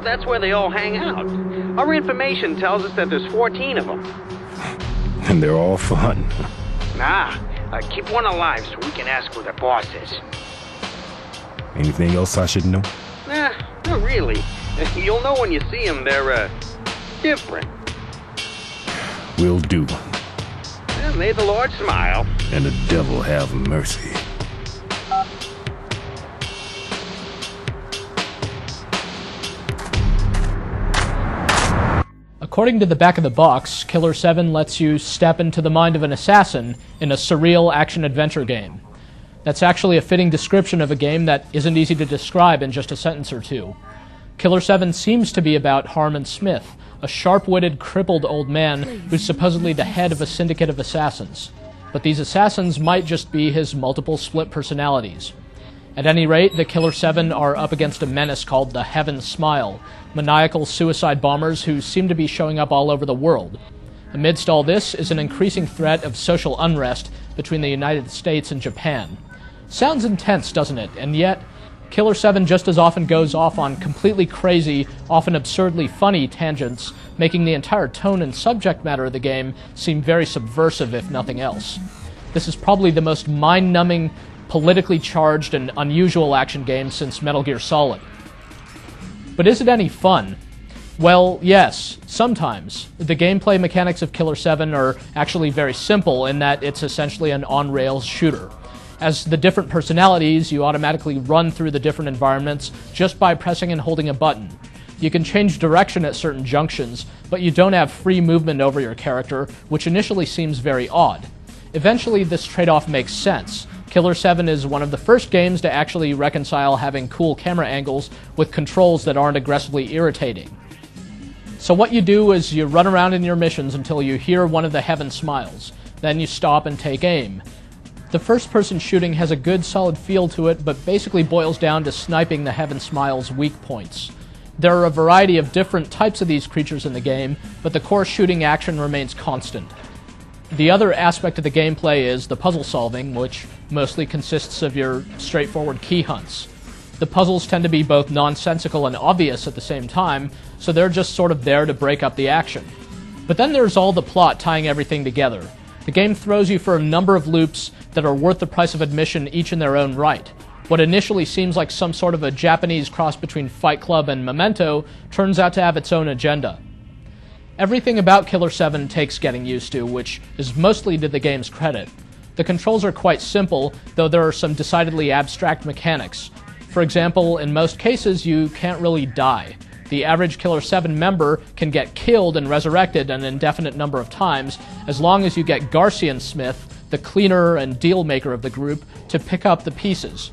That's where they all hang out. Our information tells us that there's 14 of them. And they're all fun. Keep one alive so we can ask who the boss is. Anything else I should know? Not really. You'll know when you see them, they're, different. Will do. Well, may the Lord smile. And the devil have mercy. According to the back of the box, Killer 7 lets you step into the mind of an assassin in a surreal action-adventure game. That's actually a fitting description of a game that isn't easy to describe in just a sentence or two. Killer 7 seems to be about Harmon Smith, a sharp-witted, crippled old man who's supposedly the head of a syndicate of assassins. But these assassins might just be his multiple split personalities. At any rate, the Killer 7 are up against a menace called the Heaven Smile, maniacal suicide bombers who seem to be showing up all over the world. Amidst all this is an increasing threat of social unrest between the United States and Japan. Sounds intense, doesn't it? And yet, Killer 7 just as often goes off on completely crazy, often absurdly funny tangents, making the entire tone and subject matter of the game seem very subversive, if nothing else. This is probably the most mind-numbing, politically charged, and unusual action game since Metal Gear Solid. But is it any fun? Well, yes, sometimes. The gameplay mechanics of Killer 7 are actually very simple in that it's essentially an on-rails shooter. As the different personalities, you automatically run through the different environments just by pressing and holding a button. You can change direction at certain junctions, but you don't have free movement over your character, which initially seems very odd. Eventually, this trade-off makes sense. Killer 7 is one of the first games to actually reconcile having cool camera angles with controls that aren't aggressively irritating. So what you do is you run around in your missions until you hear one of the Heaven Smiles. Then you stop and take aim. The first-person shooting has a good, solid feel to it, but basically boils down to sniping the Heaven Smile's weak points. There are a variety of different types of these creatures in the game, but the core shooting action remains constant. The other aspect of the gameplay is the puzzle solving, which mostly consists of your straightforward key hunts. The puzzles tend to be both nonsensical and obvious at the same time, so they're just sort of there to break up the action. But then there's all the plot tying everything together. The game throws you for a number of loops that are worth the price of admission each in their own right. What initially seems like some sort of a Japanese cross between Fight Club and Memento turns out to have its own agenda. Everything about Killer 7 takes getting used to, which is mostly to the game's credit. The controls are quite simple, though there are some decidedly abstract mechanics. For example, in most cases, you can't really die. The average Killer 7 member can get killed and resurrected an indefinite number of times, as long as you get Garcian Smith, the cleaner and deal maker of the group, to pick up the pieces.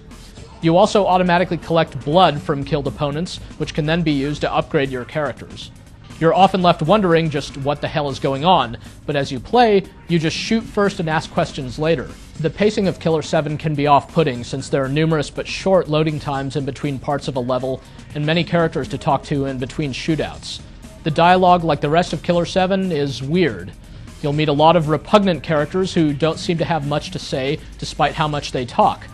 You also automatically collect blood from killed opponents, which can then be used to upgrade your characters. You're often left wondering just what the hell is going on, but as you play, you just shoot first and ask questions later. The pacing of Killer 7 can be off-putting since there are numerous but short loading times in between parts of a level and many characters to talk to in between shootouts. The dialogue, like the rest of Killer 7, is weird. You'll meet a lot of repugnant characters who don't seem to have much to say despite how much they talk.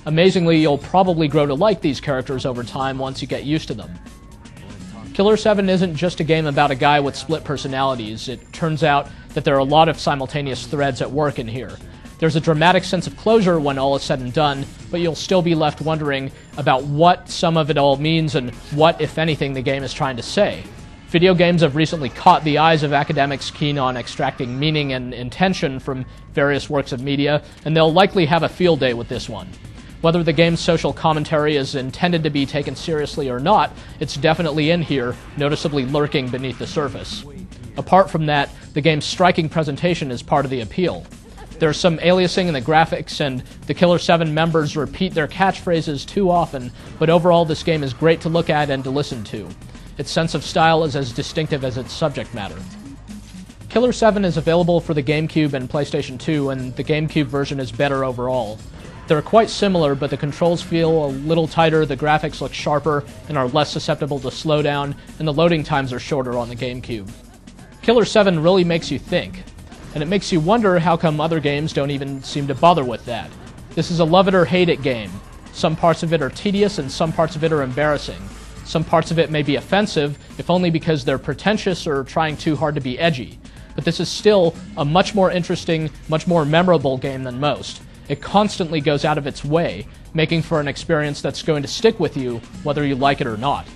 Amazingly, you'll probably grow to like these characters over time once you get used to them. Killer 7 isn't just a game about a guy with split personalities. It turns out that there are a lot of simultaneous threads at work in here. There's a dramatic sense of closure when all is said and done, but you'll still be left wondering about what some of it all means and what, if anything, the game is trying to say. Video games have recently caught the eyes of academics keen on extracting meaning and intention from various works of media, and they'll likely have a field day with this one. Whether the game's social commentary is intended to be taken seriously or not, it's definitely in here, noticeably lurking beneath the surface. Apart from that, the game's striking presentation is part of the appeal. There's some aliasing in the graphics, and the Killer 7 members repeat their catchphrases too often, but overall this game is great to look at and to listen to. Its sense of style is as distinctive as its subject matter. Killer 7 is available for the Gamecube and PlayStation 2, and the Gamecube version is better overall. They're quite similar, but the controls feel a little tighter, the graphics look sharper and are less susceptible to slowdown, and the loading times are shorter on the GameCube. Killer 7 really makes you think, and it makes you wonder how come other games don't even seem to bother with that. This is a love it or hate it game. Some parts of it are tedious and some parts of it are embarrassing. Some parts of it may be offensive, if only because they're pretentious or trying too hard to be edgy. But this is still a much more interesting, much more memorable game than most. It constantly goes out of its way, making for an experience that's going to stick with you, whether you like it or not.